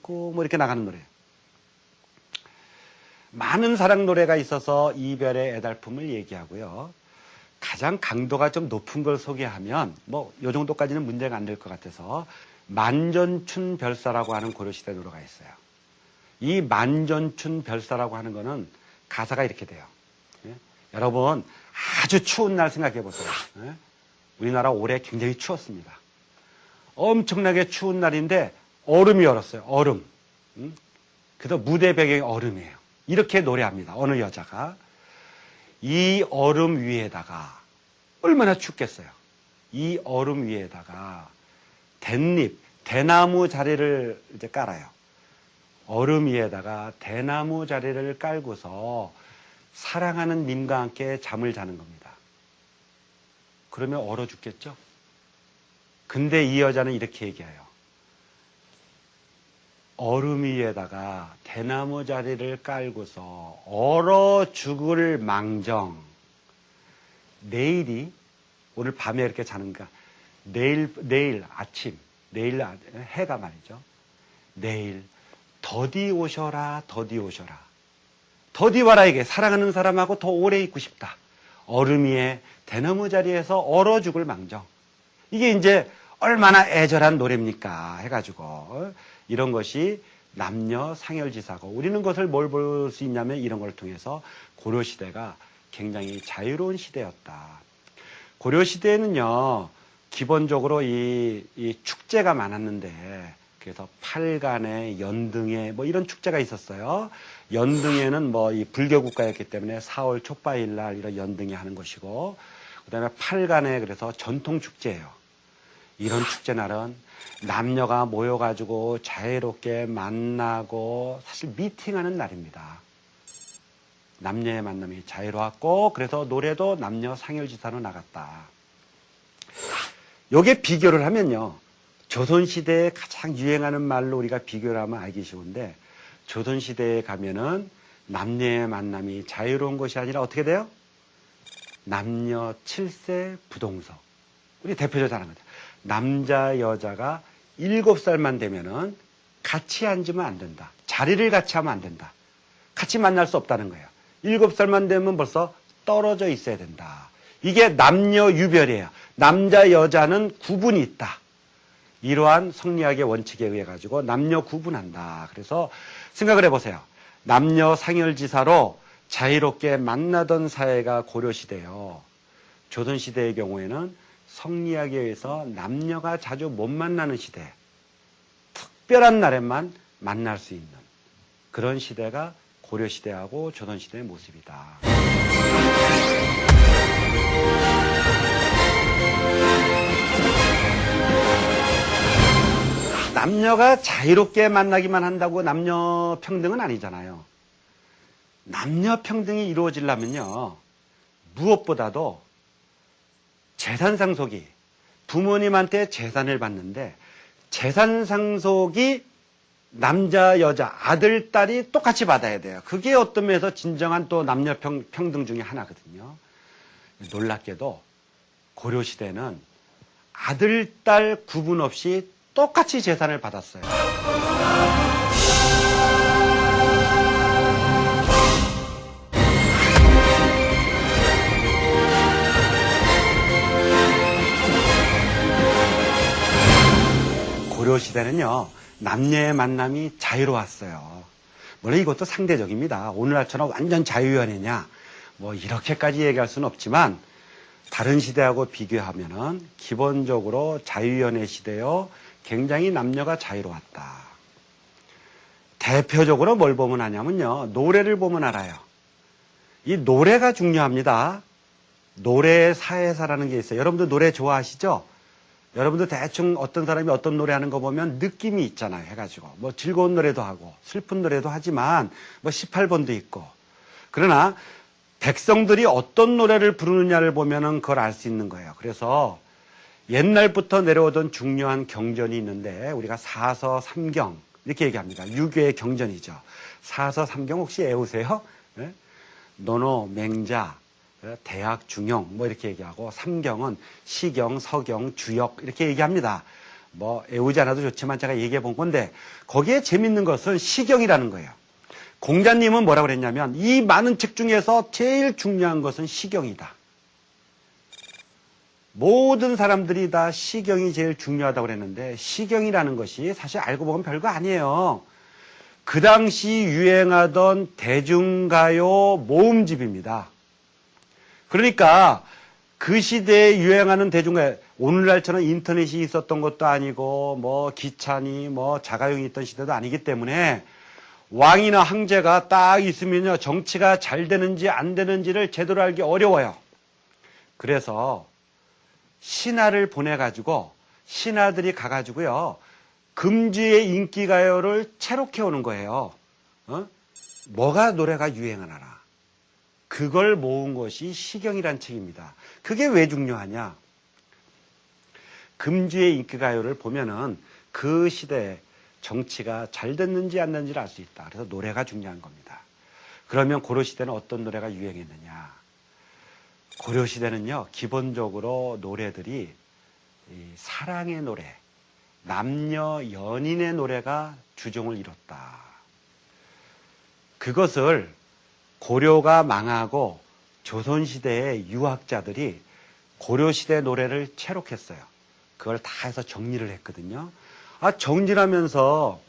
있고 뭐 이렇게 나가는 노래. 많은 사랑 노래가 있어서 이별의 애달픔을 얘기하고요. 가장 강도가 좀 높은 걸 소개하면 뭐 요 정도까지는 문제가 안 될 것 같아서 만전춘 별사라고 하는 고려시대 노래가 있어요. 이 만전춘 별사라고 하는 거는 가사가 이렇게 돼요. 예? 여러분 아주 추운 날 생각해 보세요. 예? 우리나라 올해 굉장히 추웠습니다. 엄청나게 추운 날인데 얼음이 얼었어요. 얼음. 그래서 무대 배경이 얼음이에요. 이렇게 노래합니다. 어느 여자가. 이 얼음 위에다가 얼마나 춥겠어요. 이 얼음 위에다가 댄잎, 대나무 자리를 이제 깔아요. 얼음 위에다가 대나무 자리를 깔고서 사랑하는 님과 함께 잠을 자는 겁니다. 그러면 얼어 죽겠죠? 근데 이 여자는 이렇게 얘기해요. 얼음 위에다가 대나무 자리를 깔고서 얼어 죽을 망정. 내일이 오늘 밤에 이렇게 자는가? 내일 아침, 내일 해가 말이죠. 내일 더디 오셔라, 더디 오셔라. 더디 와라 이게 사랑하는 사람하고 더 오래 있고 싶다. 얼음 위에 대나무 자리에서 얼어 죽을 망정. 이게 이제 얼마나 애절한 노래입니까? 해가지고 이런 것이 남녀 상열지사고 우리는 그것을 뭘 볼 수 있냐면 이런 걸 통해서 고려시대가 굉장히 자유로운 시대였다. 고려시대에는요 기본적으로 이 축제가 많았는데 그래서 팔간에 연등에 뭐 이런 축제가 있었어요. 연등에는 뭐 이 불교 국가였기 때문에 4월 촉바일 날 이런 연등에 하는 것이고 그다음에 팔간에 그래서 전통 축제예요. 이런 축제 날은 남녀가 모여가지고 자유롭게 만나고 사실 미팅하는 날입니다. 남녀의 만남이 자유로웠고 그래서 노래도 남녀 상열지사로 나갔다. 요게 비교를 하면요. 조선시대에 가장 유행하는 말로 우리가 비교를 하면 알기 쉬운데 조선시대에 가면은 남녀의 만남이 자유로운 것이 아니라 어떻게 돼요? 남녀 7세 부동석. 우리 대표적으로 하는 거죠. 남자, 여자가 7살만 되면은 같이 앉으면 안 된다. 자리를 같이 하면 안 된다. 같이 만날 수 없다는 거예요. 7살만 되면 벌써 떨어져 있어야 된다. 이게 남녀 유별이에요. 남자, 여자는 구분이 있다. 이러한 성리학의 원칙에 의해 가지고 남녀 구분한다. 그래서 생각을 해보세요. 남녀 상열지사로 자유롭게 만나던 사회가 고려시대요. 조선시대의 경우에는 성리학에 의해서 남녀가 자주 못 만나는 시대, 특별한 날에만 만날 수 있는 그런 시대가 고려시대하고 조선시대의 모습이다. 남녀가 자유롭게 만나기만 한다고 남녀 평등은 아니잖아요. 남녀 평등이 이루어지려면요, 무엇보다도 재산 상속이, 부모님한테 재산을 받는데 재산 상속이 남자, 여자, 아들, 딸이 똑같이 받아야 돼요. 그게 어떤 면에서 진정한 또 남녀 평등 중에 하나거든요. 놀랍게도 고려시대는 아들, 딸 구분 없이 똑같이 재산을 받았어요. 고려시대는요, 남녀의 만남이 자유로웠어요. 물론 이것도 상대적입니다. 오늘날처럼 완전 자유연애냐, 뭐 이렇게까지 얘기할 수는 없지만 다른 시대하고 비교하면은 기본적으로 자유연애 시대요, 굉장히 남녀가 자유로웠다. 대표적으로 뭘 보면 아냐면요, 노래를 보면 알아요. 이 노래가 중요합니다. 노래의 사회사라는 게 있어요. 여러분들 노래 좋아하시죠? 여러분들 대충 어떤 사람이 어떤 노래 하는 거 보면 느낌이 있잖아요. 해가지고 뭐 즐거운 노래도 하고 슬픈 노래도 하지만 뭐 18번도 있고. 그러나 백성들이 어떤 노래를 부르느냐를 보면은 그걸 알 수 있는 거예요. 그래서 옛날부터 내려오던 중요한 경전이 있는데 우리가 사서 삼경 이렇게 얘기합니다. 유교의 경전이죠. 사서 삼경 혹시 외우세요? 네? 논어, 맹자, 대학, 중용 뭐 이렇게 얘기하고, 삼경은 시경, 서경, 주역 이렇게 얘기합니다. 뭐 외우지 않아도 좋지만 제가 얘기해 본 건데, 거기에 재밌는 것은 시경이라는 거예요. 공자님은 뭐라고 그랬냐면, 이 많은 책 중에서 제일 중요한 것은 시경이다. 모든 사람들이 다 시경이 제일 중요하다고 그랬는데, 시경이라는 것이 사실 알고 보면 별거 아니에요. 그 당시 유행하던 대중가요 모음집입니다. 그러니까 그 시대에 유행하는 대중가요, 오늘날처럼 인터넷이 있었던 것도 아니고 뭐 기차니 뭐 자가용이 있던 시대도 아니기 때문에 왕이나 황제가 딱 있으면요, 정치가 잘 되는지 안 되는지를 제대로 알기 어려워요. 그래서 신하를 보내가지고, 신하들이 가가지고요, 금주의 인기가요를 채록해 오는 거예요. 뭐가 노래가 유행하나. 그걸 모은 것이 시경이란 책입니다. 그게 왜 중요하냐? 금주의 인기가요를 보면은 그 시대에 정치가 잘 됐는지 안 됐는지를 알 수 있다. 그래서 노래가 중요한 겁니다. 그러면 고려시대는 어떤 노래가 유행했느냐? 고려시대는요, 기본적으로 노래들이 사랑의 노래, 남녀 연인의 노래가 주종을 이뤘다. 그것을 고려가 망하고 조선시대의 유학자들이 고려시대 노래를 채록했어요. 그걸 다 해서 정리를 했거든요. 정리하면서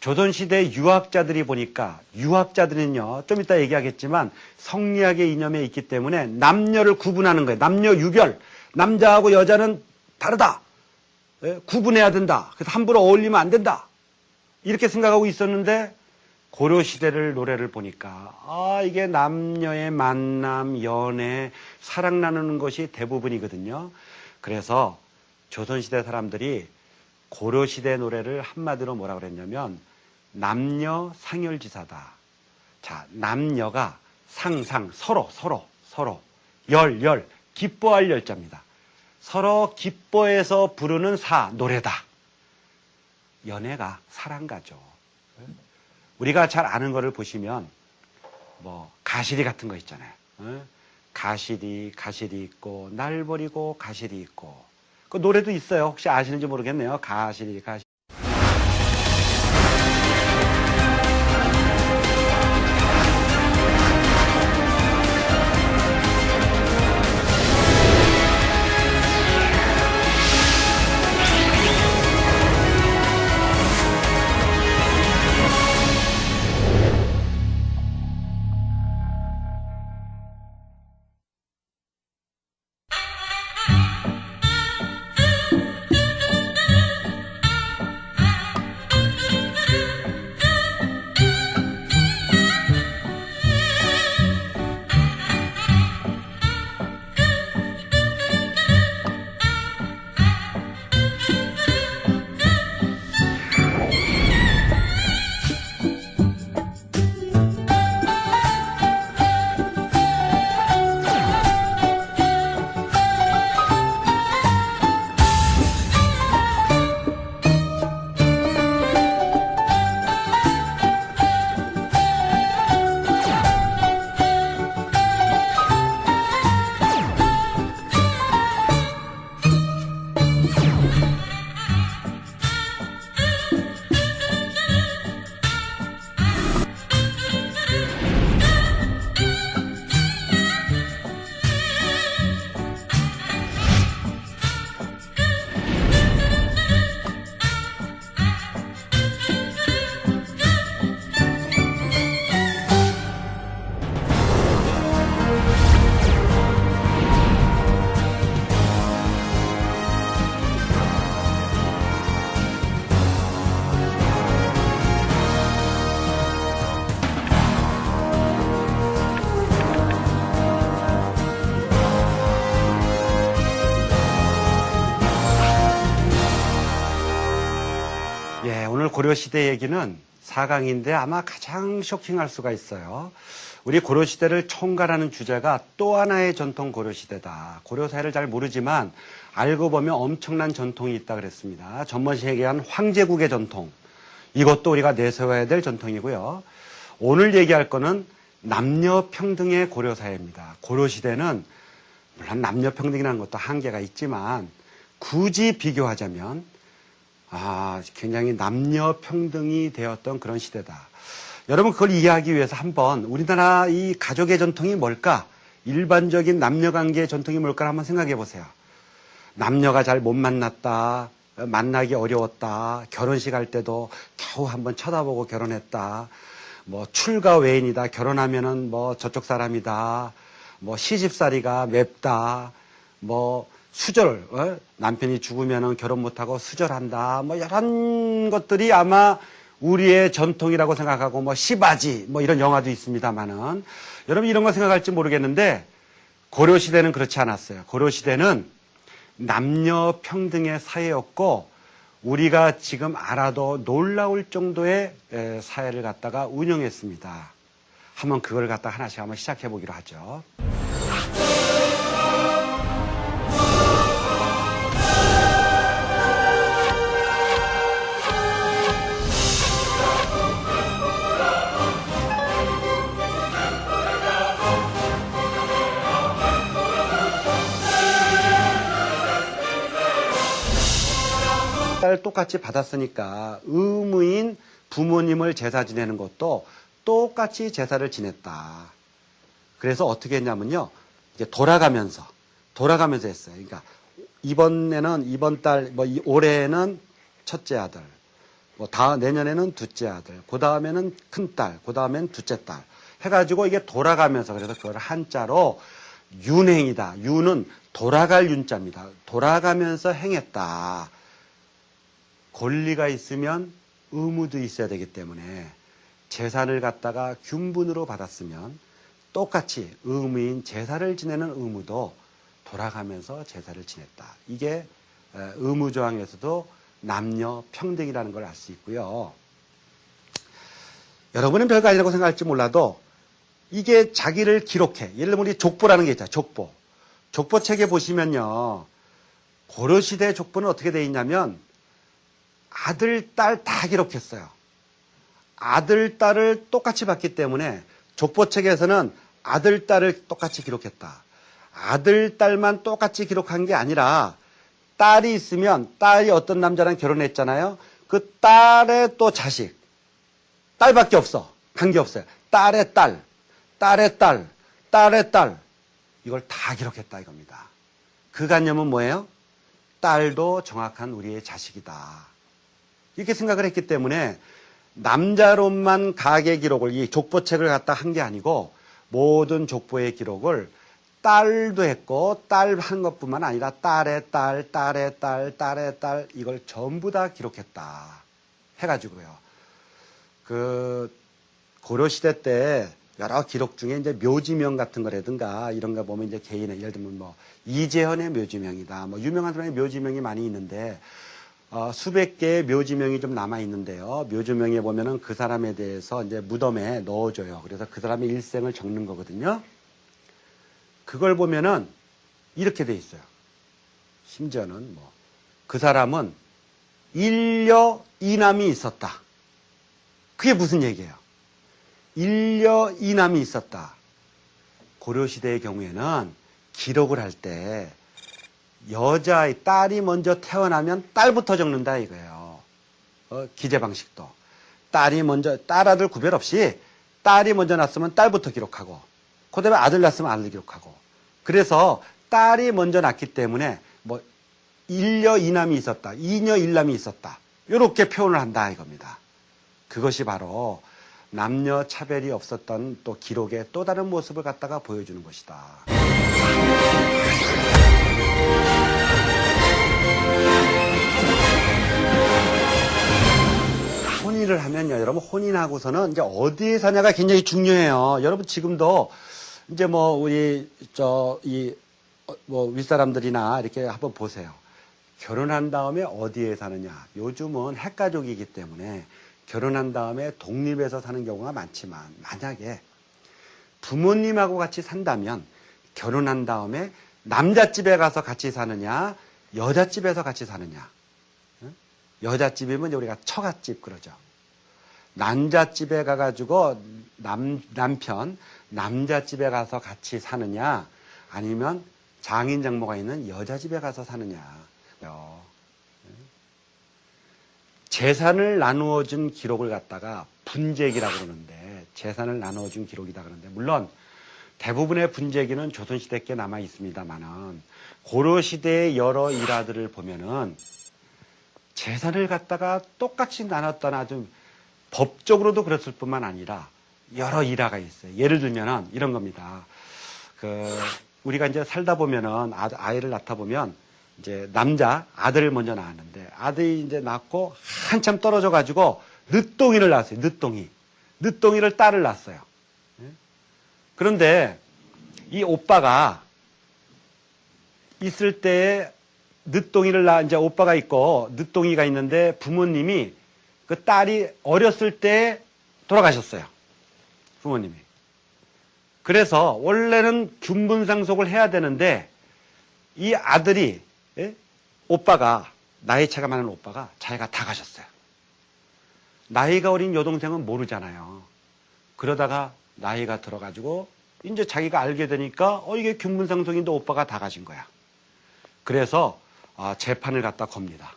조선시대 유학자들이 보니까, 유학자들은요, 좀 이따 얘기하겠지만 성리학의 이념에 있기 때문에 남녀를 구분하는 거예요. 남녀 유별, 남자하고 여자는 다르다, 구분해야 된다, 그래서 함부로 어울리면 안 된다, 이렇게 생각하고 있었는데, 고려시대를 노래를 보니까 이게 남녀의 만남, 연애, 사랑 나누는 것이 대부분이거든요. 그래서 조선시대 사람들이 고려시대 노래를 한마디로 뭐라 그랬냐면 남녀 상열지사다. 자, 남녀가 서로 기뻐할 열자입니다. 서로 기뻐해서 부르는 노래다. 연애가 사랑가죠. 우리가 잘 아는 거를 보시면 뭐 가시리 같은 거 있잖아요. 가시리 있고 날 버리고 가시리 있고 그 노래도 있어요. 혹시 아시는지 모르겠네요. 가시리. 오늘 고려시대 얘기는 4강인데 아마 가장 쇼킹할 수가 있어요. 우리 고려시대를 총괄하는 주제가 또 하나의 전통 고려시대다. 고려사회를 잘 모르지만 알고 보면 엄청난 전통이 있다 그랬습니다. 전번시에 얘기한 황제국의 전통. 이것도 우리가 내세워야 될 전통이고요. 오늘 얘기할 거는 남녀평등의 고려사회입니다. 고려시대는 물론 남녀평등이라는 것도 한계가 있지만 굳이 비교하자면 굉장히 남녀평등이 되었던 그런 시대다. 여러분 그걸 이해하기 위해서 한번 우리나라 이 가족의 전통이 뭘까? 일반적인 남녀관계의 전통이 뭘까? 한번 생각해 보세요. 남녀가 잘 못 만났다. 만나기 어려웠다. 결혼식 할 때도 겨우 한번 쳐다보고 결혼했다. 뭐 출가 외인이다. 결혼하면은 뭐 저쪽 사람이다. 뭐 시집살이가 맵다. 뭐 수절, 남편이 죽으면은 결혼 못하고 수절한다. 뭐 이런 것들이 아마 우리의 전통이라고 생각하고 뭐 시바지 뭐 이런 영화도 있습니다만은 여러분 이런 거 생각할지 모르겠는데 고려시대는 그렇지 않았어요. 고려시대는 남녀 평등의 사회였고 우리가 지금 알아도 놀라울 정도의 사회를 갖다가 운영했습니다. 한번 그걸 갖다가 하나씩 한번 시작해 보기로 하죠. 똑같이 받았으니까 의무인 부모님을 제사 지내는 것도 똑같이 제사를 지냈다. 그래서 어떻게 했냐면요. 이제 돌아가면서 했어요. 그러니까 이번 달, 올해는 첫째 아들, 내년에는 둘째 아들, 그 다음에는 큰 딸, 그 다음엔 둘째 딸. 해가지고 이게 돌아가면서 그래서 그걸 한자로 윤행이다. 윤은 돌아갈 윤자입니다. 돌아가면서 행했다. 권리가 있으면 의무도 있어야 되기 때문에 제사를 갖다가 균분으로 받았으면 똑같이 의무인 제사를 지내는 의무도 돌아가면서 제사를 지냈다. 이게 의무조항에서도 남녀 평등이라는 걸 알 수 있고요. 여러분은 별거 아니라고 생각할지 몰라도 이게 자기를 기록해. 예를 들면 우리 족보라는 게 있잖아요. 족보책에 보시면요. 고려시대 족보는 어떻게 돼 있냐면 아들, 딸 다 기록했어요. 아들, 딸을 똑같이 봤기 때문에 족보책에서는 아들, 딸을 똑같이 기록했다. 아들, 딸만 똑같이 기록한 게 아니라 딸이 있으면 딸이 어떤 남자랑 결혼했잖아요. 그 딸의 또 자식. 딸밖에 없어. 관계없어요. 딸의 딸, 딸의 딸, 딸의 딸. 이걸 다 기록했다 이겁니다. 그 관념은 뭐예요? 딸도 정확한 우리의 자식이다. 이렇게 생각을 했기 때문에 남자론만 가계 기록을 이 족보책을 갖다 한 게 아니고 모든 족보의 기록을 딸도 했고 딸 한 것뿐만 아니라 딸의 딸, 딸의 딸, 딸의 딸 이걸 전부 다 기록했다 해가지고요. 그 고려시대 때 여러 기록 중에 이제 묘지명 같은 거라든가 이런 거 보면 이제 개인의 예를 들면 뭐 이재헌의 묘지명이다. 뭐 유명한 사람의 묘지명이 많이 있는데 수백 개의 묘지명이 좀 남아 있는데요. 묘지명에 보면은 그 사람에 대해서 이제 무덤에 넣어줘요. 그래서 그 사람의 일생을 적는 거거든요. 그걸 보면은 이렇게 돼 있어요. 심지어는 뭐 그 사람은 일녀 이남이 있었다. 그게 무슨 얘기예요? 일녀 이남이 있었다. 고려시대의 경우에는 기록을 할 때 여자의 딸이 먼저 태어나면 딸부터 적는다 이거예요. 기재 방식도. 딸이 먼저, 딸 아들 구별 없이 딸이 먼저 낳았으면 딸부터 기록하고, 그 다음에 아들 낳았으면 아들 기록하고. 그래서 딸이 먼저 낳기 때문에 뭐, 일녀 이남이 있었다. 이녀 일남이 있었다. 이렇게 표현을 한다 이겁니다. 그것이 바로 남녀 차별이 없었던 또 기록의 또 다른 모습을 갖다가 보여주는 것이다. 혼인을 하면요, 여러분 혼인하고서는 이제 어디에 사냐가 굉장히 중요해요. 여러분 지금도 이제 뭐 우리 뭐 윗사람들이나 이렇게 한번 보세요. 결혼한 다음에 어디에 사느냐. 요즘은 핵가족이기 때문에 결혼한 다음에 독립해서 사는 경우가 많지만 만약에 부모님하고 같이 산다면 결혼한 다음에 남자집에 가서 같이 사느냐, 여자집에서 같이 사느냐. 여자집이면 우리가 처갓집 그러죠. 남자집에 가가지고 남편 남자집에 가서 같이 사느냐, 아니면 장인 장모가 있는 여자집에 가서 사느냐. 재산을 나누어 준 기록을 갖다가 분재기라고 그러는데, 재산을 나누어 준 기록이다 그러는데, 물론 대부분의 분재기는 조선시대 께 남아 있습니다만은 고려시대의 여러 일화들을 보면은 재산을 갖다가 똑같이 나눴던 아주 법적으로도 그랬을 뿐만 아니라 여러 일화가 있어요. 예를 들면은 이런 겁니다. 우리가 이제 살다 보면은 아이를 낳다 보면 이제 남자 아들을 먼저 낳았는데 아들이 이제 낳고 한참 떨어져 가지고 늦둥이를 낳았어요. 늦둥이를 딸을 낳았어요. 그런데 이 오빠가 있을 때 늦둥이를 이제 오빠가 있고 늦둥이가 있는데 부모님이 그 딸이 어렸을 때 돌아가셨어요. 부모님이. 그래서 원래는 균분상속을 해야 되는데 이 아들이 오빠가 나이 차가 많은 오빠가 자기가 다 가셨어요. 나이가 어린 여동생은 모르잖아요. 그러다가 나이가 들어가지고 이제 자기가 알게 되니까 이게 균분상속인데 오빠가 다 가신 거야. 그래서 재판을 갖다 겁니다.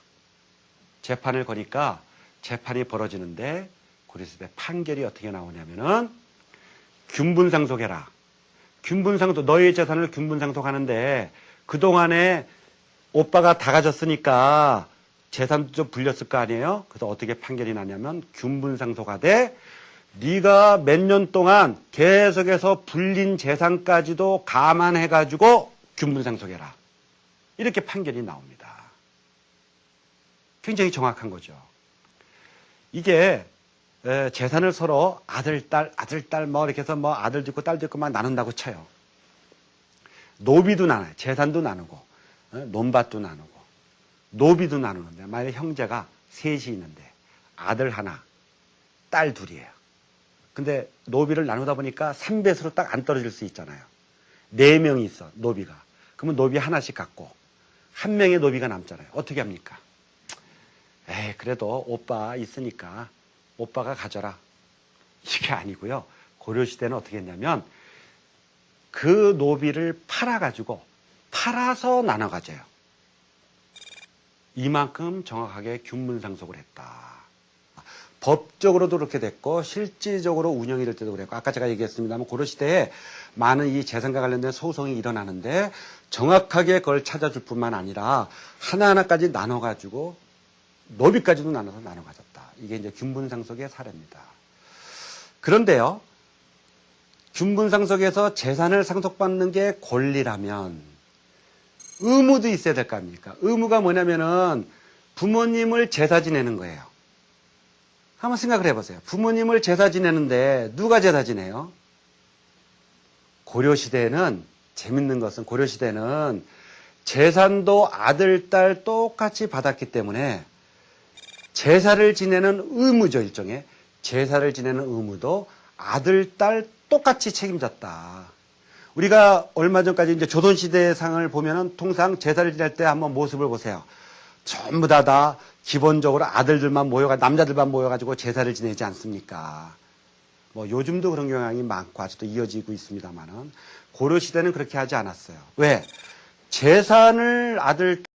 재판을 거니까 재판이 벌어지는데 고려시대 판결이 어떻게 나오냐면은 균분상속해라. 균분상속, 너의 재산을 균분상속하는데 그동안에 오빠가 다 가졌으니까 재산도 좀 불렸을 거 아니에요? 그래서 어떻게 판결이 나냐면 균분상속하되 네가 몇 년 동안 계속해서 불린 재산까지도 감안해가지고 균분상속해라. 이렇게 판결이 나옵니다. 굉장히 정확한 거죠. 이게 재산을 서로 아들, 딸 뭐 이렇게 해서 뭐 아들 짓고 딸 짓고 막 나눈다고 쳐요. 노비도 나눠요. 재산도 나누고 논밭도 나누고 노비도 나누는데 만약에 형제가 셋이 있는데 아들 하나, 딸 둘이에요. 근데 노비를 나누다 보니까 3배수로 딱 안 떨어질 수 있잖아요. 4명이 있어, 노비가. 그러면 노비 하나씩 갖고 한 명의 노비가 남잖아요. 어떻게 합니까? 그래도 오빠 있으니까 오빠가 가져라. 이게 아니고요. 고려시대는 어떻게 했냐면 그 노비를 팔아서 나눠 가져요. 이만큼 정확하게 균문상속을 했다. 법적으로도 그렇게 됐고 실질적으로 운영이 될 때도 그랬고 아까 제가 얘기했습니다만 고려시대에 많은 이 재산과 관련된 소송이 일어나는데 정확하게 그걸 찾아줄 뿐만 아니라 하나하나까지 나눠가지고 노비까지도 나눠 가졌다. 이게 이제 균분상속의 사례입니다. 그런데요, 균분상속에서 재산을 상속받는 게 권리라면 의무도 있어야 될 거 아닙니까? 의무가 뭐냐면은 부모님을 제사 지내는 거예요. 한번 생각을 해보세요. 부모님을 제사 지내는데 누가 제사 지내요? 고려시대에는 재밌는 것은 고려시대는 재산도 아들, 딸 똑같이 받았기 때문에 제사를 지내는 의무죠, 일종의. 제사를 지내는 의무도 아들, 딸 똑같이 책임졌다. 우리가 얼마 전까지 이제 조선시대의 상을 보면은 통상 제사를 지낼 때 한번 모습을 보세요. 전부 다 기본적으로 아들들만 남자들만 모여가지고 제사를 지내지 않습니까? 뭐 요즘도 그런 경향이 많고 아직도 이어지고 있습니다만은 고려시대는 그렇게 하지 않았어요. 왜? 재산을 아들,